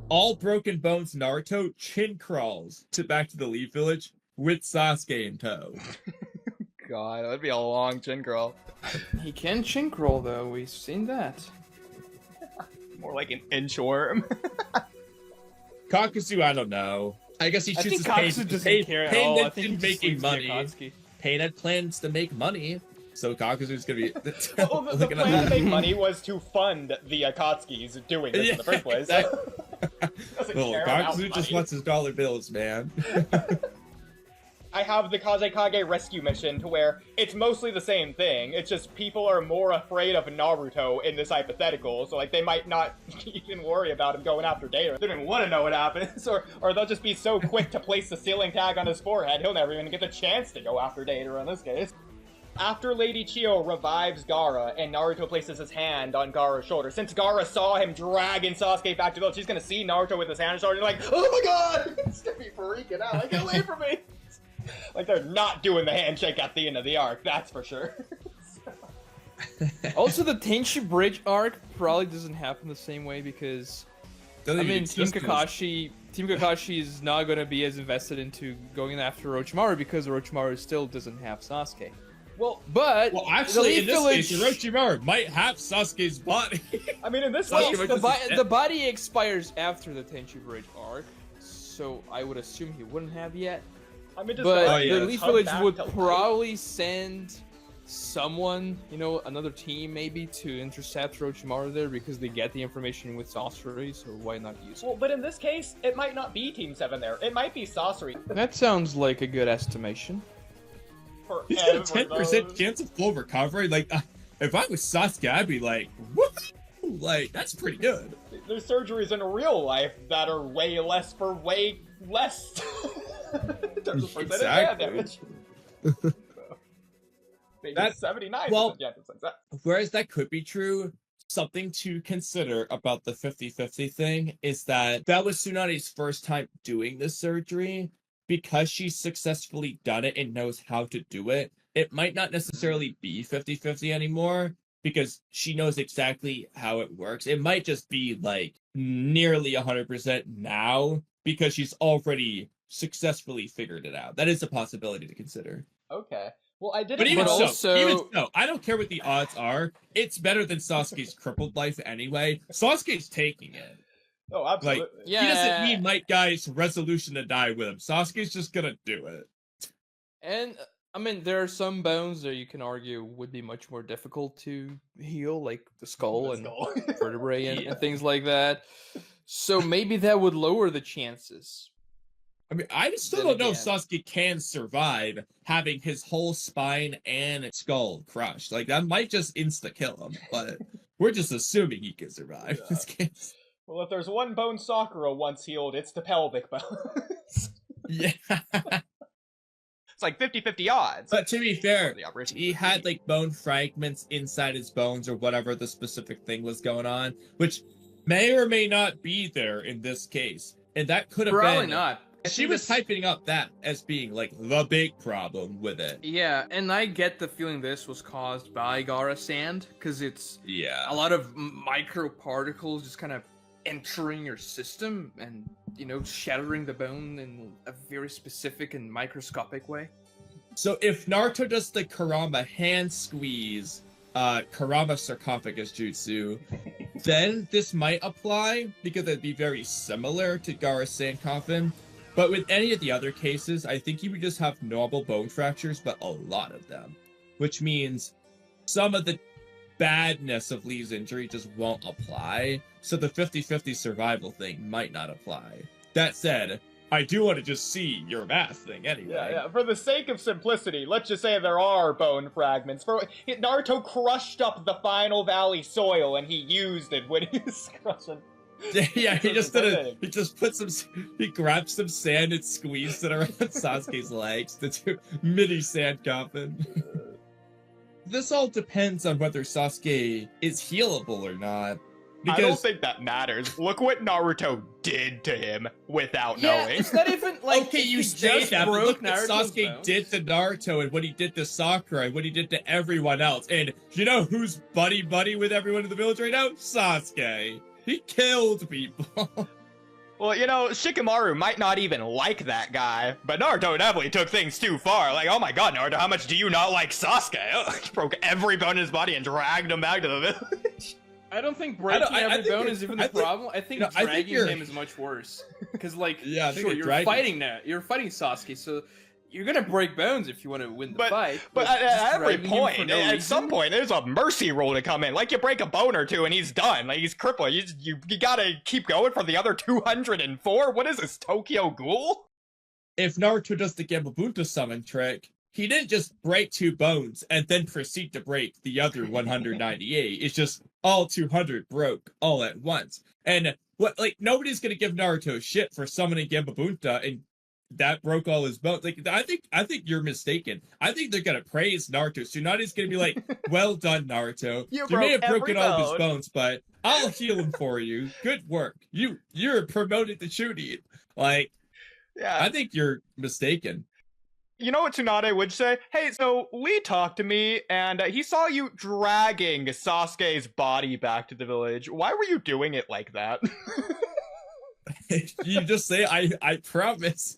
all broken bones Naruto chin crawls back to the Leaf Village with Sasuke in tow. God, that'd be a long chin crawl. He can chink roll though. We've seen that. More like an inchworm. Kakasu, I don't know. I guess he I chooses think Katsu doesn't care at all. I think he just making leaves money. Akatsuki. Pain had plans to make money, so Kakazu's gonna be. Well, the plan to make money was to fund the Akatsukis doing this in the first place. Exactly. Doesn't Well, care about Kakazu just money. wants his dollar bills, man. I have the Kazekage rescue mission to where it's mostly the same thing. It's just people are more afraid of Naruto in this hypothetical, so like they might not even worry about him going after Data. They don't even want to know what happens, or they'll just be so quick to place the ceiling tag on his forehead, he'll never even get the chance to go after Data in this case. After Lady Chiyo revives Gaara and Naruto places his hand on Gaara's shoulder, since Gaara saw him dragging Sasuke back to the village, she's gonna see Naruto with his hand on his shoulder and like, oh my god! He's gonna be freaking out, like, get away from me! Like, they're not doing the handshake at the end of the arc, that's for sure. Also, the Tenchi Bridge arc probably doesn't happen the same way because Doesn't I even mean, exist in this- Team Kakashi is not going to be as invested into going after Orochimaru because Orochimaru still doesn't have Sasuke. Well, But Well, actually, the in this Leaf case, Village- Orochimaru might have Sasuke's body. I mean, in this Sasuke case, might the, just- the body expires after the Tenchi Bridge arc, so I would assume he wouldn't have yet. I mean, just But Oh, yeah. the Leaf come Village back would to life. probably send someone, another team maybe to intercept Orochimaru there because they get the information with sorcery, so why not use it? Well, but in this case, it might not be Team 7 there. It might be Sorcery. That sounds like a good estimation. For He's got a everybody. 10% chance of full recovery. Like, if I was Sasuke, I'd be like, woohoo! Like, that's pretty good. There's surgeries in real life that are way less for way less. In terms of percentage hand Exactly. damage. Maybe That- 79% well- chance of success. Whereas that could be true, something to consider about the 50-50 thing is that was Tsunade's first time doing this surgery. Because she's successfully done it and knows how to do it, it might not necessarily be 50-50 anymore because she knows exactly how it works. It might just be like nearly 100% now because she's already successfully figured it out. That is a possibility to consider. Okay. Well, I didn't But even know- so, I don't care what the odds are. It's better than Sasuke's crippled life anyway. Sasuke's taking it. Oh, absolutely. Like, Yeah. he doesn't need Might Guy's resolution to die with him. Sasuke's just gonna do it. And I mean, there are some bones that you can argue would be much more difficult to heal, like the skull The and skull. vertebrae Yeah. and things like that. So maybe that would lower the chances. I mean, I still Then don't know if again- Sasuke can survive having his whole spine and skull crushed. Like, that might just insta-kill him, but we're just assuming he can survive in this case. Well, if there's one bone Sakura once healed, it's the pelvic bones. Yeah. It's like 50-50 odds. But to be fair, The operation. he had like bone fragments inside his bones or whatever the specific thing was going on, which may or may not be there in this case. And that could have Probably been. not. She was hyping up that as being like the big problem with it. Yeah, and I get the feeling this was caused by Gara sand, because it's Yeah. a lot of micro particles just kind of entering your system and, shattering the bone in a very specific and microscopic way. So if Naruto does the Kurama hand squeeze, Kurama sarcophagus jutsu, then this might apply because it'd be very similar to Gaara's sand coffin. But with any of the other cases, I think you would just have normal bone fractures, but a lot of them. Which means some of the badness of Lee's injury just won't apply, so the 50-50 survival thing might not apply. That said, I do want to just see your math thing anyway. Yeah. For the sake of simplicity, let's just say there are bone fragments. Naruto crushed up the final valley soil, and he used it when he was crushing. Yeah, he just did Pathetic. he just put he grabbed some sand and squeezed it around Sasuke's legs to do mini sand coffin. This all depends on whether Sasuke is healable or not. I don't Because think that matters. Look what Naruto did to him without Yeah, knowing. it's not even like okay, you he say just that, but broke look what Naruto's Sasuke bones. did to Naruto and what he did to Sakura and what he did to everyone else. And you know who's buddy with everyone in the village right now? Sasuke. He killed people. Well, you know, Shikamaru might not even like that guy, but Naruto definitely took things too far. Like, oh my god, Naruto, how much do you not like Sasuke? He broke every bone in his body and dragged him back to the village. I don't think breaking every bone is even the problem. I think dragging you're- him is much worse. Because, like, Yeah, I think sure, you're you're dragging- fighting now. You're fighting Sasuke, so you're gonna break bones if you want to win the fight. But just at every dragging him for point, no at some reason? point, there's a mercy rule to come in. Like, you break a bone or two and he's done. Like, he's crippled. You gotta keep going for the other 204? What is this, Tokyo Ghoul? If Naruto does the Gamabunta summon trick, he didn't just break 2 bones and then proceed to break the other 198. It's just all 200 broke all at once. And nobody's gonna give Naruto shit for summoning Gamabunta and that broke all his bones. Like, I think you're mistaken. I think they're gonna praise Naruto. Tsunade's gonna be like, "Well done, Naruto. You may have broke broken every all of his bone." bones, but I'll heal him for you. Good work. You're promoted to Chunin." Like, Yeah. I think you're mistaken. You know what Tsunade would say? Hey, so Lee talked to me, and he saw you dragging Sasuke's body back to the village. Why were you doing it like that? You just say, I promise.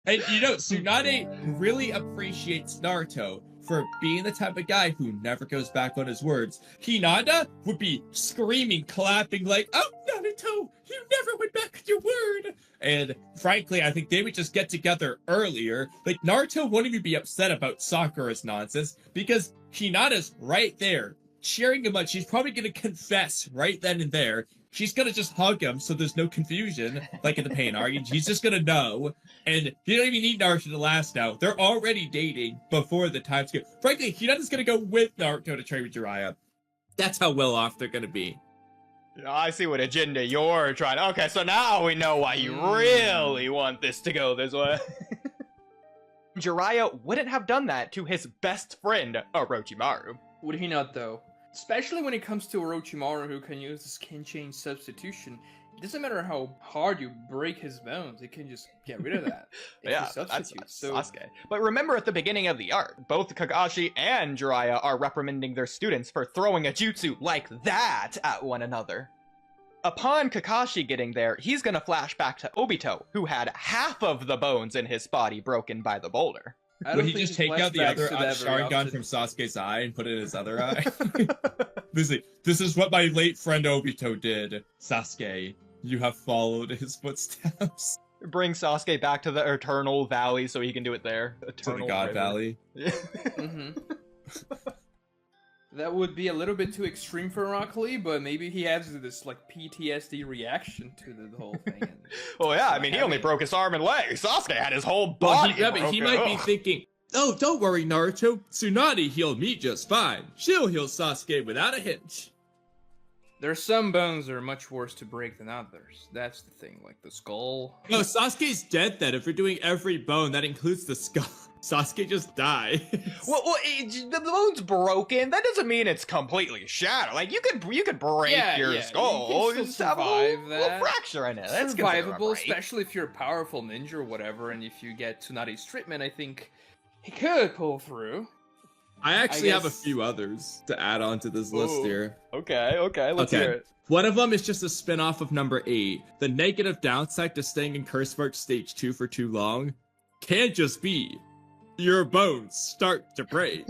And you know, Tsunade really appreciates Naruto for being the type of guy who never goes back on his words. Hinata would be screaming, clapping like, "Oh, Naruto, you never went back on your word." And frankly, I think they would just get together earlier. Like, Naruto won't even be upset about Sakura's nonsense because Hinata's right there, cheering him on. She's probably going to confess right then and there. She's gonna just hug him so there's no confusion, like in the pain argument. She's just gonna know. And you don't even need Naruto to last now. They're already dating before the time skip. Frankly, Hinata's gonna go with Naruto to train with Jiraiya. That's how well off they're gonna be. Yeah, I see what agenda you're trying. Okay, so now we know why you really want this to go this way. Jiraiya wouldn't have done that to his best friend, Orochimaru. Would he not, though? Especially when it comes to Orochimaru, who can use the skin change substitution. It doesn't matter how hard you break his bones, it can just get rid of that. If Yeah, you that's substitute. So Sasuke. But remember at the beginning of the arc, both Kakashi and Jiraiya are reprimanding their students for throwing a jutsu like that at one another. Upon Kakashi getting there, he's gonna flash back to Obito, who had half of the bones in his body broken by the boulder. I Would don't he think just his take out the flashbacks other to that very Sharingan often. from Sasuke's eye and put it in his other eye? This is what my late friend Obito did. Sasuke, you have followed his footsteps. Bring Sasuke back to the Eternal Valley so he can do it there. To the Eternal God River. Valley. That would be a little bit too extreme for Rock Lee, but maybe he has this like PTSD reaction to the whole thing. And Well, yeah, I mean, he only broke his arm and leg. Sasuke had his whole Well, body he might be thinking, "Oh, don't worry, Naruto. Tsunade healed me just fine. She'll heal Sasuke without a hitch." There's some bones that are much worse to break than others. That's the thing, like the skull. No, Sasuke's dead then. If we're doing every bone, that includes the skull. Sasuke just died. Well, the bone's broken. That doesn't mean it's completely shattered. Like you could break Yeah, your yeah, skull. you can You still just have a survive little that. fracture in it. That's survivable, considered a break. especially if you're a powerful ninja or whatever, and if you get Tsunade's treatment, I think he could pull through. I actually have a guess- few others to add on to this list Ooh. here. Okay, let's hear it. One of them is just a spin-off of number 8. The negative downside to staying in Curse Mark Stage 2 for too long can just be your bones start to break.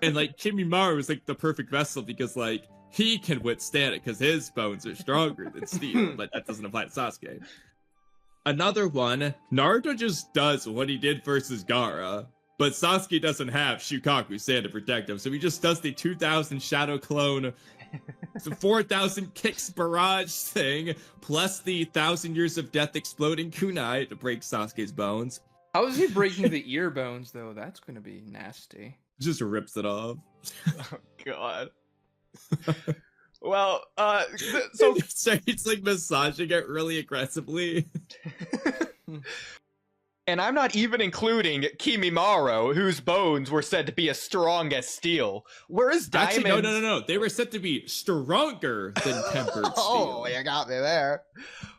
And like Kimimaru is like the perfect vessel because like he can withstand it because his bones are stronger than steel, but that doesn't apply to Sasuke. Another one, Naruto just does what he did versus Gaara, but Sasuke doesn't have Shukaku Sand to protect him, so he just does the 2000 Shadow Clone, the 4000 Kicks Barrage thing, plus the 1000 Years of Death Exploding Kunai to break Sasuke's bones. How is he breaking the ear bones, though? That's gonna be nasty. Just rips it off. Oh, God. Well, so So it's like massaging it really aggressively. and I'm not even including Kimimaru, whose bones were said to be as strong as steel. Whereas Diamond... Actually, no. They were said to be stronger than tempered steel. Oh, you got me there.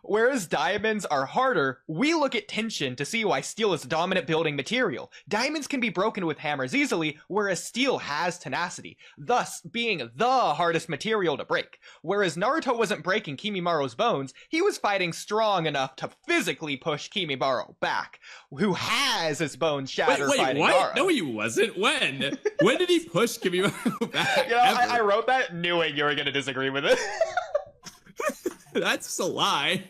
Whereas diamonds are harder, we look at tension to see why steel is the dominant building material. Diamonds can be broken with hammers easily, whereas steel has tenacity, thus being the hardest material to break. Whereas Naruto wasn't breaking Kimimara's bones, he was fighting strong enough to physically push Kimimaro back, who has his bones shattered fighting what? Gaara. No, he wasn't. When? When did he push Kimimaro back? You know, I wrote that knowing you were going to disagree with it. That's just a lie.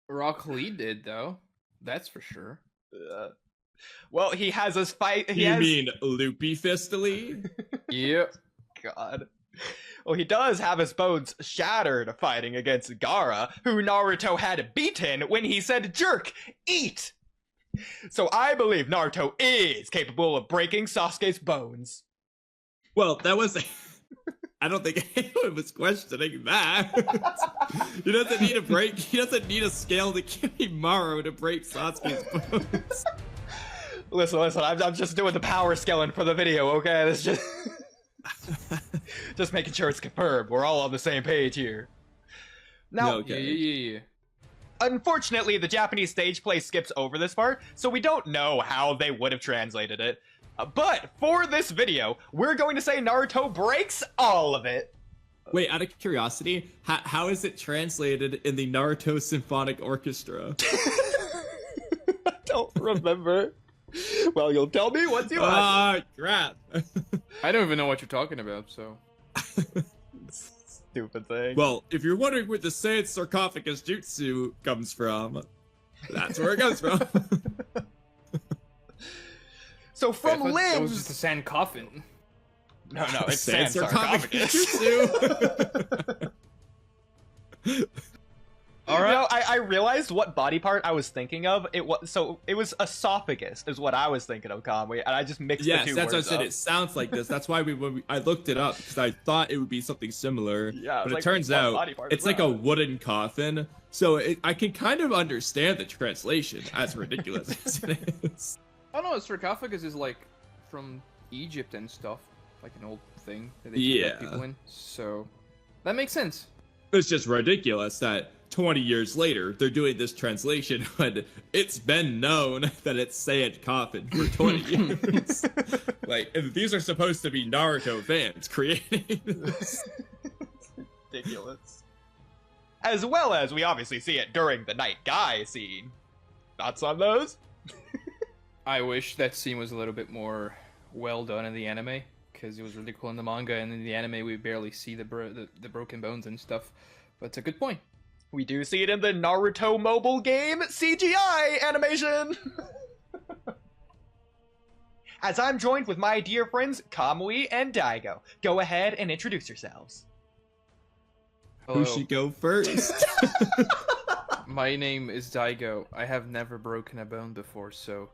Rock Lee did, though. That's for sure. Well, he has his fight. You mean Loopy Fistily? Yep. God. Well, he does have his bones shattered fighting against Gaara, who Naruto had beaten when he said, "Jerk, eat!" So I believe Naruto is capable of breaking Sasuke's bones. Well, that was... I don't think anyone was questioning that. He doesn't need a break. He doesn't need a scale to Kimimaro to break Sasuke's bones. Listen, I'm just doing the power scaling for the video, okay? This just... just making sure it's confirmed. We're all on the same page here. Now, Okay. Yeah. unfortunately, the Japanese stage play skips over this part, so we don't know how they would have translated it. But for this video, we're going to say Naruto breaks all of it. Wait, out of curiosity, how is it translated in the Naruto Symphonic Orchestra? I don't remember. Well, you'll tell me once you watch. Crap. I don't even know what you're talking about, so... Stupid thing. Well, if you're wondering where the Saiyan sarcophagus jutsu comes from, that's where it comes from. So from That was limbs... just a sand coffin. No, it's Saiyan sand sarcophagus. jutsu. All right. You know, I realized what body part I was thinking of. It was esophagus is what I was thinking of, Conway, and I just mixed the two Yes, that's what I words said. up. It sounds like this. That's why I looked it up because I thought it would be something similar. Yeah, but it's it like turns one out body part it's as like a well. wooden coffin. So I can kind of understand the translation, as ridiculous as it is. Oh no, a sarcophagus is like from Egypt and stuff. Like an old thing that they Yeah. put people in. So that makes sense. It's just ridiculous that 20 years later they're doing this translation when it's been known that it's Saiyan coffin for 20 years. Like, and these are supposed to be Naruto fans creating this. Ridiculous. As well as we obviously see it during the night guy scene. Thoughts on those? I wish that scene was a little bit more well done in the anime, because it was really cool in the manga, and in the anime we barely see the broken bones and stuff. But it's a good point. We do see it in the Naruto mobile game CGI animation. As I'm joined with my dear friends Kamui and Daigo, go ahead and introduce yourselves. Hello. Who should go first? My name is Daigo. I have never broken a bone before, so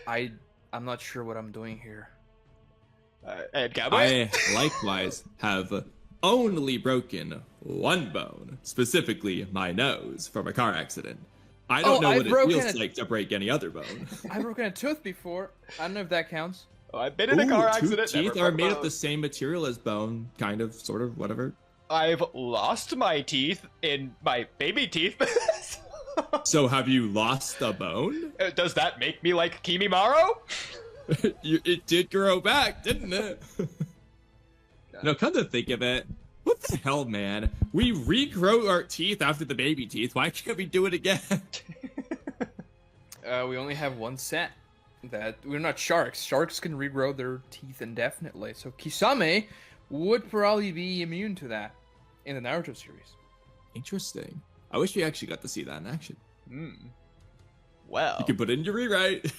I'm not sure what I'm doing here. And Kamui? I likewise have only broken one bone, specifically my nose, from a car accident. I don't know I've what it broken feels like to break any other bone. I've broken a tooth before. I don't know if that counts. Oh, I've been in a car Two accident. teeth never are broke a made of bone. the same material as bone, kind of, sort of, whatever. I've lost my teeth in my baby teeth. So have you lost a bone? Does that make me like Kimimaro? It did grow back, didn't it? No, come to think of it, what the hell, man? We regrow our teeth after the baby teeth. Why can't we do it again? We only have one set. That we're not sharks. Sharks can regrow their teeth indefinitely. So Kisame would probably be immune to that in the Naruto series. Interesting. I wish we actually got to see that in action. Well, You can put it in your rewrite.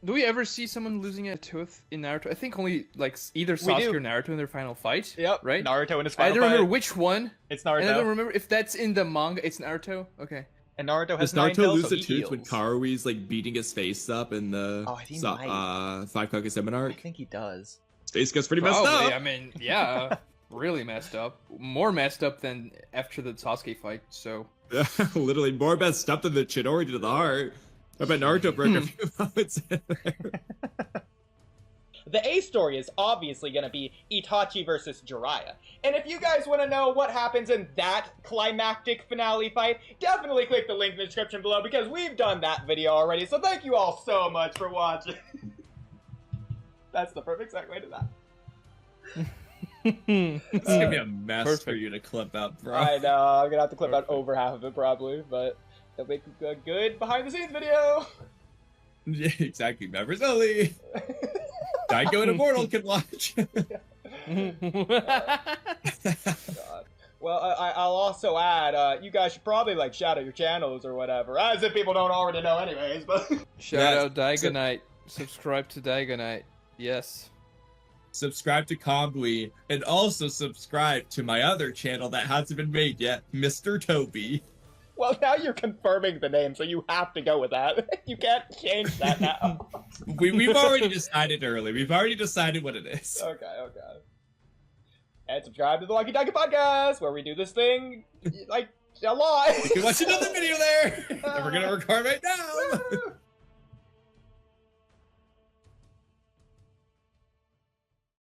Do we ever see someone losing a tooth in Naruto? I think only like either We Sasuke do. or Naruto in their final fight. yep, Right? Naruto in his I final don't remember fight. which one. It's And I don't Naruto. remember if that's in the manga. It's Naruto. Okay. And Naruto has Does 9 Naruto tails, lose so a he tooth when heals. Karui's like beating his face up in the Oh, I think he might. Five Kage I arc? think he does. His face gets pretty messed Probably. up. I mean, yeah, really messed up. More messed up than after the Sasuke fight. So. Literally more messed up than the Chidori to the heart. I bet Naruto broke a few moments in there. The A story is obviously going to be Itachi versus Jiraiya. And if you guys want to know what happens in that climactic finale fight, definitely click the link in the description below because we've done that video already. So thank you all so much for watching. That's the perfect segue to that. It's gonna be a mess for Perfect. you to clip out, bro. I know, I'm going to have to clip out over half of it probably, but it'll make a good behind the scenes video. Yeah, exactly. Members only. Daigo and Immortal can watch. God. Well, I'll also add, you guys should probably like shout out your channels or whatever, as if people don't already know anyways, but... Shout out Daigonite. Subscribe to Daigonite. Yes. Subscribe to Combly, and also subscribe to my other channel that hasn't been made yet, Mr. Toby. Well, now you're confirming the name, so you have to go with that. You can't change that now. We've already decided early. We've already decided what it is. Okay. And subscribe to the Lucky Daigo Podcast, where we do this thing, like, a lot. You can watch another video there! And we're gonna record right now!